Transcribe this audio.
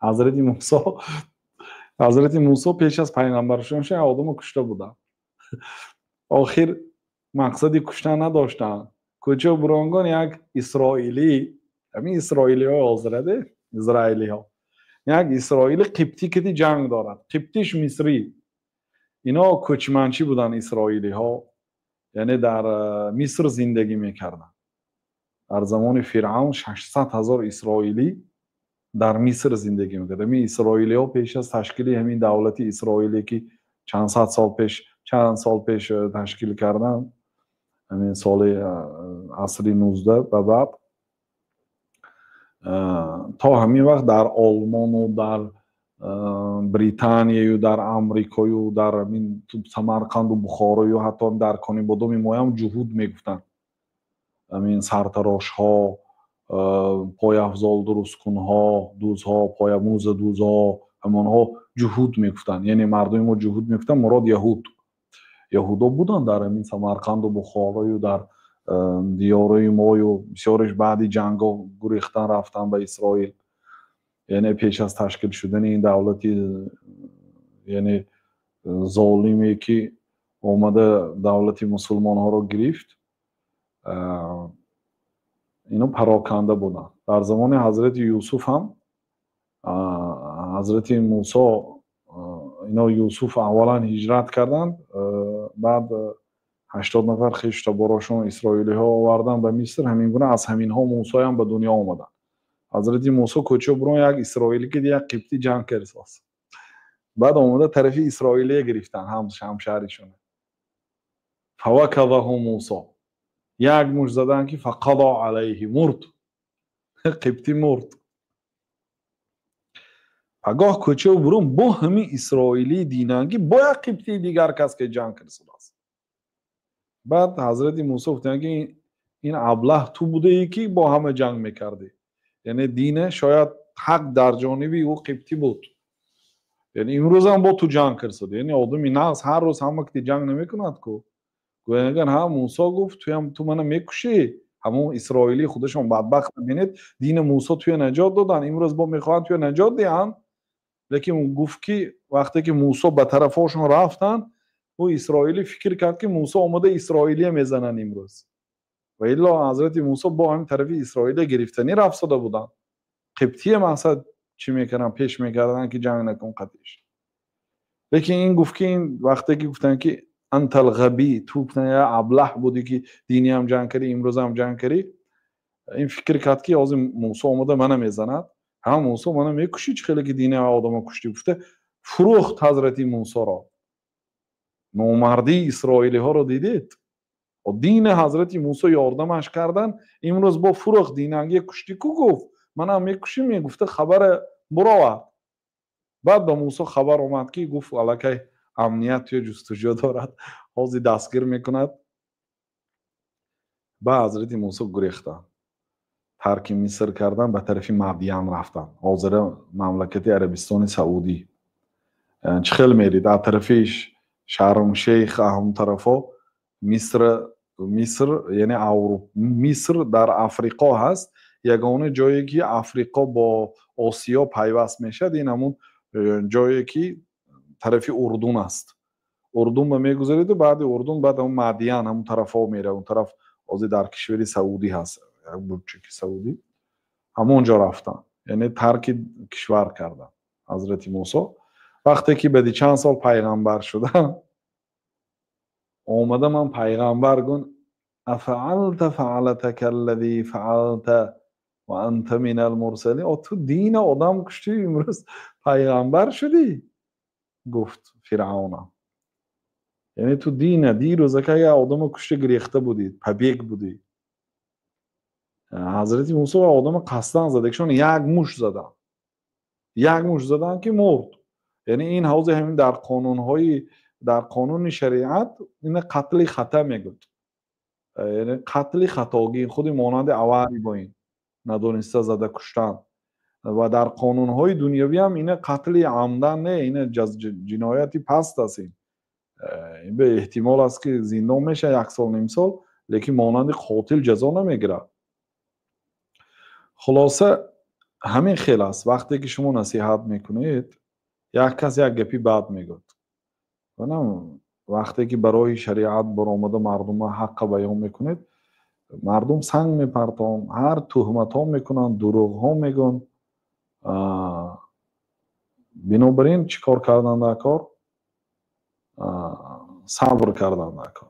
حضرت موسی پیش از پیغمبر شدنش آدم کشته بودن. آخر مقصدی کشتن نداشتن. کجا برانگان یک اسرائیلی، همین اسرائیلی های آزرده، اسرائیلی ها، یک اسرائیلی قبطی که جنگ دارد، قبطیش مصری، اینا کوچمنچی بودن اسرائیلی ها، یعنی در مصر زندگی میکردن. در زمان فرعون 600,000 اسرائیلی در مصر زندگی میکردن. همین اسرائیلی ها پیش از تشکیل همین دولت اسرائیلی که چند سال پیش تشکیل کردن، همین سال عصر 19 و بعد، تا همین وقت در آلمان و در بریتانیا و در امریکا و در سمرقند و بخارا و حتی در کنیبادوم ما جهود میگفتن. همین سرتراش ها، پای افضال درست کن ها، دوز ها، پای موز دوز ها، همان ها جهود میگفتن. یعنی مردم ما جهود میگفتن، مراد یهودا بودن در همین سمرقند و بخارا و در دیاره ما و بسیارش بعدی جنگ ها گریختن رفتن به اسرائیل. یعنی پیش از تشکیل شدن این دولتی، یعنی ظالمی که اومده دولتی مسلمان ها رو گرفت، اینا پراکنده بودن. در زمان حضرت یوسف هم حضرت موسی، اینا یوسف اولا هجرت کردند، بعد 80 نفر خشت براشون اسرائیلی ها آوردن به مصر. همین گونه از همین ها موسی هم به دنیا آمدن. حضرت موسی کوچه برون یک اسرائیلی که یک قبطی جنگ کرد، بعد اومده طرف اسرائیلی گرفتن، هم شهریشونه. فوکذه موسی، یک مش زدن که فقضا علیه، مرد، قبطی مرد. پگاه کوچه برون با همین اسرائیلی دیننگی با یک قبطی دیگر کس که جنگ کرد. بعد حضرت موسی گفتن که این ابله تو بوده ای که با همه جنگ میکردی. یعنی دینه شاید حق در جانبی او قبطی بود، یعنی امروز هم با تو جنگ کرد. یعنی آدمی نقص هر روز هم که جنگ نمیکند کو. اگر هم موسی گفت تو منو میکشی، همون اسرائیلی خودشون بدبخت ببینید دین موسی توی نجات دادن، امروز با میخوان توی نجات دهن. لیکن اون گفت که وقتی که موسی به طرفشون رفتن، او اسرائیلی فکر کرد که موسی اومده اسرائیلی میزنن امروز، و الا حضرت موسی با همین طرف اسرائیل گرفتنی رفت شده بودن. قبطی مقصد چی میکردن؟ پیش میکردن که جنگ نکن قدش. لیکن این گفت که این وقتی که گفتن که انت الغبی، تو گفتن یا ابله بودی که دینی هم جنگ کردی امروز هم جنگ کردی، این فکر کرد که از موسی اومده منو میزند، هم موسی منو میکشی، چه خیلی که دین آدمو کشتی. گفته فروخت حضرت موسی را. نامردی اسرائیلی ها رو دیدید، و دین حضرت موسی یاردمش کردن، امروز با فروخت دیننگی کشتی کو گفت منم میکشی. میگفته خبر برو. بعد به موسی خبر اومد که گفت الکی امنیت توی جستجو دارد، حاضی دستگیر میکند. بعد حضرت موسی گریختن، ترک مصر کردن، به طرف مدین رفتن، حاضر مملکت عربستان سعودی. چخیل میرید در طرفش شرم شیخ، هم طرفا مصر یعنی مصر در افریقا هست، یگانه جایی که افریقا با آسیا پیوست میشه این همون جایی که طرف اردن است. اردن به میگذارید و بعد اردن بعد اون مدین همون طرفا میره، اون طرف آزی در کشور سعودی هست، بچه سعودی همونجا رفتن، یعنی ترک کشور کردن. حضرت موسی وقتی که بعد چند سال پیغمبر شدن، اومده من پیغمبر گون افعلت فعلتك الذي فعلت و انت من المرسلین، او تو دین آدم کشتی امروز پیغمبر شدی؟ گفت فرعون، یعنی تو دین دیروز که یه آدم کشتی گریخته بودی، پبیک بودی. حضرت موسی آدم قصدن زده، چون یک موش زدن که مرد. یعنی این حوزه همین در قانون شریعت این قتل خطا میگوید، یعنی قتل خطاگی خود مانند اواری با این ندونسته زده کشتن. و در قانون های دنیوی هم این قتل عمدن نه، این جنایتی پست است. این به احتمال است که زندان میشه 1 سال نیم سال، لیکن مانند قاتل جزا نمیگیره. خلاصه همین خیلی است. وقتی که شما نصیحت میکنید یک کس یک گپی بد میگوید و نه وقتی که برای شریعت برآمده مردم حق بیان میکنید مردم سنگ میپرتان، هر تهمت ها میکنن، دروغ ها میگن. بنابراین چیکار کردن در کار؟ صبر کردن در کار.